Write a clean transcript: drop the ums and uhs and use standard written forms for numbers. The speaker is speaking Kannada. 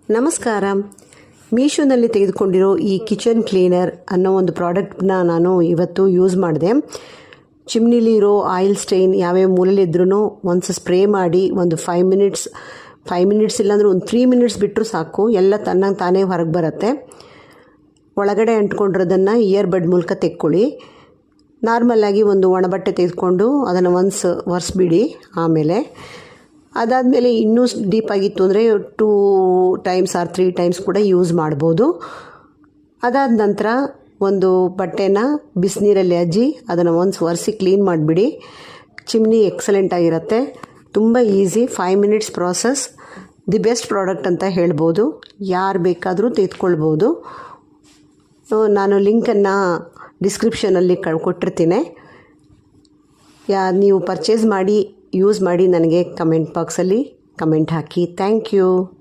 ನಮಸ್ಕಾರ. ಮೀಶೋನಲ್ಲಿ ತೆಗೆದುಕೊಂಡಿರೋ ಈ ಕಿಚನ್ ಕ್ಲೀನರ್ ಅನ್ನೋ ಒಂದು ಪ್ರಾಡಕ್ಟ್ನ ನಾನು ಇವತ್ತು ಯೂಸ್ ಮಾಡಿದೆ. ಚಿಮ್ನಿಲಿರೋ ಆಯಿಲ್ ಸ್ಟೈನ್ ಯಾವ್ಯಾವ ಮೂಲೆಯಲ್ಲಿದ್ರೂ ಒಂದು ಸ್ಪ್ರೇ ಮಾಡಿ ಒಂದು 5 ಮಿನಿಟ್ಸ್ ಇಲ್ಲಾಂದ್ರೆ ಒಂದು 3 ಮಿನಿಟ್ಸ್ ಬಿಟ್ಟರು ಸಾಕು, ಎಲ್ಲ ತನ್ನಂಗೆ ತಾನೇ ಹೊರಗೆ ಬರುತ್ತೆ. ಒಳಗಡೆ ಅಂಟ್ಕೊಂಡಿರೋದನ್ನು ಇಯರ್ಬಡ್ ಮೂಲಕ ತೆಕ್ಕೊಳ್ಳಿ. ನಾರ್ಮಲಾಗಿ ಒಂದು ಒಣಬಟ್ಟೆ ತೆಗೆದುಕೊಂಡು ಅದನ್ನು ಒರೆಸ್ಬಿಡಿ. ಆಮೇಲೆ ಅದಾದಮೇಲೆ ಇನ್ನೂ ಡೀಪಾಗಿತ್ತು ಅಂದರೆ 2 ಟೈಮ್ಸ್ ಆರ್ 3 ಟೈಮ್ಸ್ ಕೂಡ ಯೂಸ್ ಮಾಡ್ಬೋದು. ಅದಾದ ನಂತರ ಒಂದು ಬಟ್ಟೆನ ಬಿಸಿನೀರಲ್ಲಿ ಅಜ್ಜಿ ಅದನ್ನು ಒರೆಸಿ ಕ್ಲೀನ್ ಮಾಡಿಬಿಡಿ. ಚಿಮ್ನಿ ಎಕ್ಸಲೆಂಟ್ ಆಗಿರುತ್ತೆ. ತುಂಬ easy, 5 minutes process. The best product ಅಂತ ಹೇಳ್ಬೋದು. ಯಾರು ಬೇಕಾದರೂ ತೆಗೆದುಕೊಳ್ಬೋದು. ನಾನು ಲಿಂಕನ್ನು ಡಿಸ್ಕ್ರಿಪ್ಷನಲ್ಲಿ ಕೊಟ್ಟಿರ್ತೀನಿ. ನೀವು ಪರ್ಚೇಸ್ ಮಾಡಿ ಯೂಸ್ ಮಾಡಿ ನನಗೆ ಕಮೆಂಟ್ ಬಾಕ್ಸಲ್ಲಿ ಕಮೆಂಟ್ ಹಾಕಿ. Thank you.